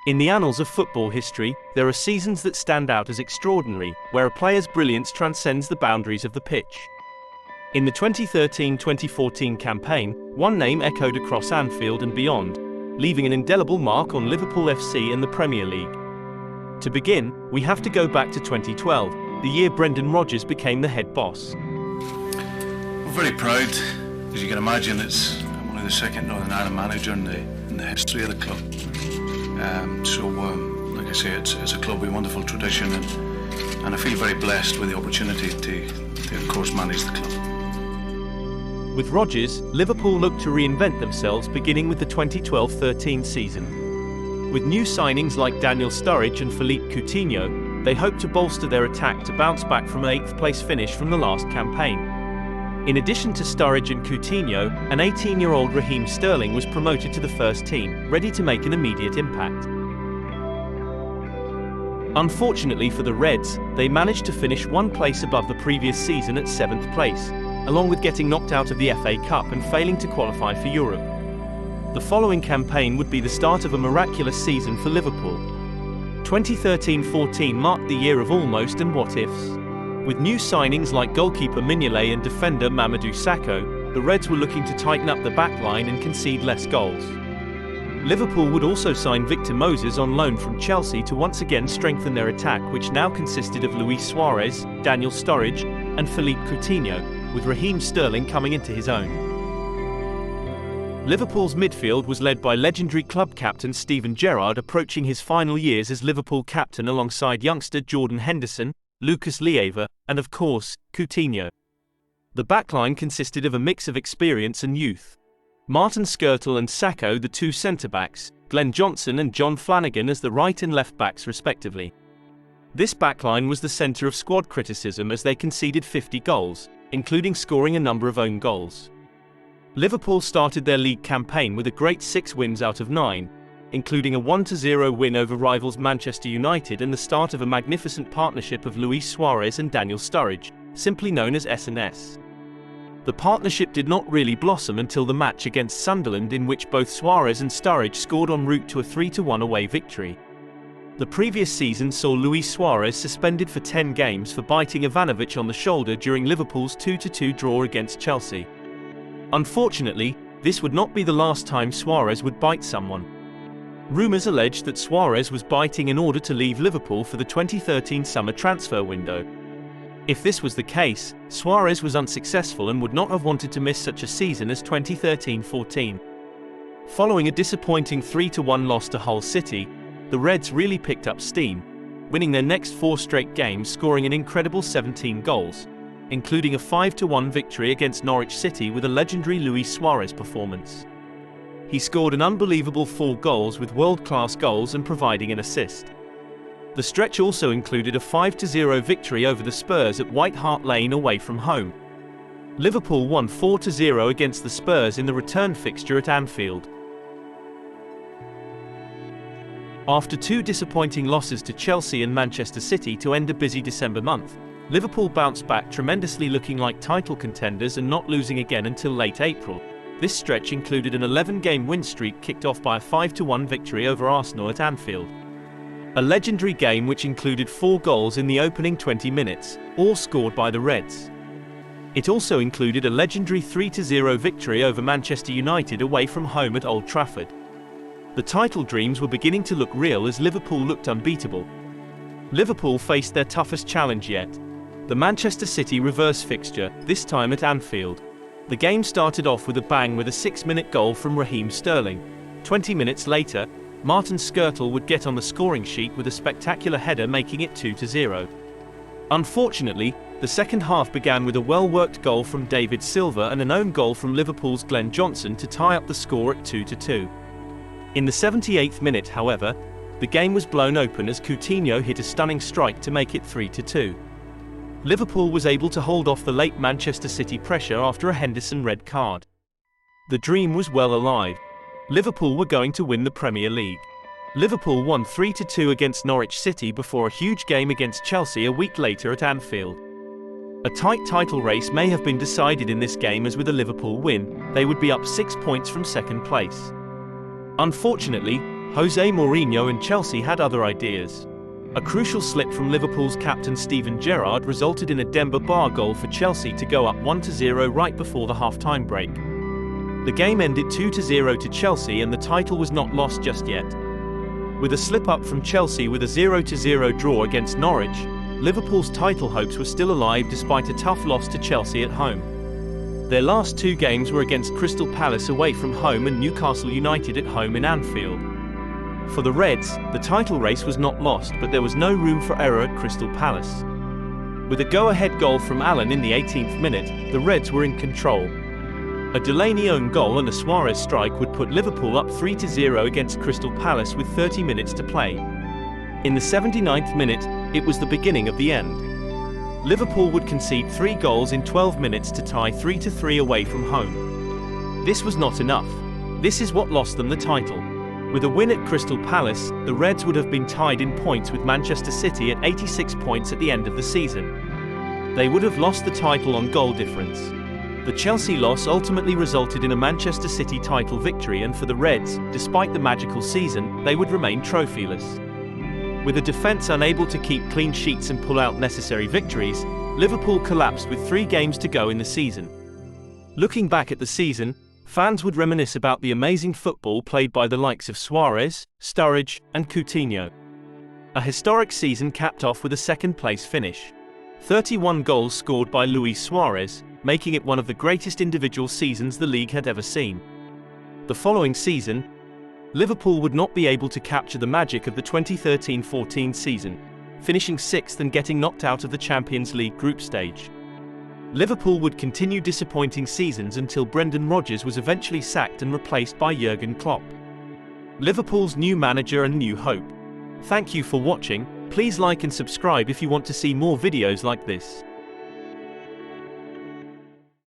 In the annals of football history, there are seasons that stand out as extraordinary, where a player's brilliance transcends the boundaries of the pitch. In the 2013-2014 campaign, one name echoed across Anfield and beyond, leaving an indelible mark on Liverpool FC and the Premier League. To begin, we have to go back to 2012, the year Brendan Rodgers became the head boss. We're very proud. As you can imagine, it's only the second Northern Ireland manager in the history of the club. Like I say, it's a club with wonderful tradition, and I feel very blessed with the opportunity to of course, manage the club. With Rodgers, Liverpool looked to reinvent themselves beginning with the 2012-13 season. With new signings like Daniel Sturridge and Philippe Coutinho, they hoped to bolster their attack to bounce back from an 8th place finish from the last campaign. In addition to Sturridge and Coutinho, an 18-year-old Raheem Sterling was promoted to the first team, ready to make an immediate impact. Unfortunately for the Reds, they managed to finish one place above the previous season at 7th place, along with getting knocked out of the FA Cup and failing to qualify for Europe. The following campaign would be the start of a miraculous season for Liverpool. 2013-14 marked the year of almost and what-ifs. With new signings like goalkeeper Mignolet and defender Mamadou Sakho, the Reds were looking to tighten up the back line and concede less goals. Liverpool would also sign Victor Moses on loan from Chelsea to once again strengthen their attack, which now consisted of Luis Suarez, Daniel Sturridge, and Philippe Coutinho, with Raheem Sterling coming into his own. Liverpool's midfield was led by legendary club captain Steven Gerrard, approaching his final years as Liverpool captain alongside youngster Jordan Henderson, Lucas Leiva, and of course, Coutinho. The backline consisted of a mix of experience and youth. Martin Skrtel and Sakho, the two centre-backs, Glenn Johnson and John Flanagan as the right and left backs respectively. This backline was the centre of squad criticism as they conceded 50 goals, including scoring a number of own goals. Liverpool started their league campaign with a great 6 wins out of 9, including a 1-0 win over rivals Manchester United and the start of a magnificent partnership of Luis Suarez and Daniel Sturridge, simply known as S&S. The partnership did not really blossom until the match against Sunderland, in which both Suarez and Sturridge scored en route to a 3-1 away victory. The previous season saw Luis Suarez suspended for 10 games for biting Ivanovic on the shoulder during Liverpool's 2-2 draw against Chelsea. Unfortunately, this would not be the last time Suarez would bite someone. Rumours alleged that Suarez was biting in order to leave Liverpool for the 2013 summer transfer window. If this was the case, Suarez was unsuccessful and would not have wanted to miss such a season as 2013-14. Following a disappointing 3-1 loss to Hull City, the Reds really picked up steam, winning their next 4 straight games, scoring an incredible 17 goals, including a 5-1 victory against Norwich City with a legendary Luis Suarez performance. He scored an unbelievable 4 goals with world-class goals and providing an assist. The stretch also included a 5-0 victory over the Spurs at White Hart Lane away from home. Liverpool won 4-0 against the Spurs in the return fixture at Anfield. After 2 disappointing losses to Chelsea and Manchester City to end a busy December month, Liverpool bounced back tremendously, looking like title contenders and not losing again until late April. This stretch included an 11-game win streak kicked off by a 5-1 victory over Arsenal at Anfield. A legendary game which included 4 goals in the opening 20 minutes, all scored by the Reds. It also included a legendary 3-0 victory over Manchester United away from home at Old Trafford. The title dreams were beginning to look real as Liverpool looked unbeatable. Liverpool faced their toughest challenge yet, the Manchester City reverse fixture, this time at Anfield. The game started off with a bang with a 6-minute goal from Raheem Sterling. 20 minutes later, Martin Skrtel would get on the scoring sheet with a spectacular header, making it 2-0. Unfortunately, the second half began with a well-worked goal from David Silva and an own goal from Liverpool's Glenn Johnson to tie up the score at 2-2. In the 78th minute, however, the game was blown open as Coutinho hit a stunning strike to make it 3-2. Liverpool was able to hold off the late Manchester City pressure after a Henderson red card. The dream was well alive. Liverpool were going to win the Premier League. Liverpool won 3-2 against Norwich City before a huge game against Chelsea a week later at Anfield. A tight title race may have been decided in this game, as with a Liverpool win, they would be up 6 points from second place. Unfortunately, Jose Mourinho and Chelsea had other ideas. A crucial slip from Liverpool's captain Steven Gerrard resulted in a Demba Ba goal for Chelsea to go up 1-0 right before the half-time break. The game ended 2-0 to Chelsea and the title was not lost just yet. With a slip-up from Chelsea with a 0-0 draw against Norwich, Liverpool's title hopes were still alive despite a tough loss to Chelsea at home. Their last two games were against Crystal Palace away from home and Newcastle United at home in Anfield. For the Reds, the title race was not lost, but there was no room for error at Crystal Palace. With a go-ahead goal from Allen in the 18th minute, the Reds were in control. A Delaney own goal and a Suarez strike would put Liverpool up 3-0 against Crystal Palace with 30 minutes to play. In the 79th minute, it was the beginning of the end. Liverpool would concede 3 goals in 12 minutes to tie 3-3 away from home. This was not enough. This is what lost them the title. With a win at Crystal Palace, the Reds would have been tied in points with Manchester City at 86 points at the end of the season. They would have lost the title on goal difference. The Chelsea loss ultimately resulted in a Manchester City title victory, and for the Reds, despite the magical season, they would remain trophyless. With a defence unable to keep clean sheets and pull out necessary victories, Liverpool collapsed with 3 games to go in the season. Looking back at the season, fans would reminisce about the amazing football played by the likes of Suarez, Sturridge, and Coutinho. A historic season capped off with a second-place finish. 31 goals scored by Luis Suarez, making it one of the greatest individual seasons the league had ever seen. The following season, Liverpool would not be able to capture the magic of the 2013-14 season, finishing 6th and getting knocked out of the Champions League group stage. Liverpool would continue disappointing seasons until Brendan Rodgers was eventually sacked and replaced by Jurgen Klopp, Liverpool's new manager and new hope. Thank you for watching. Please like and subscribe if you want to see more videos like this.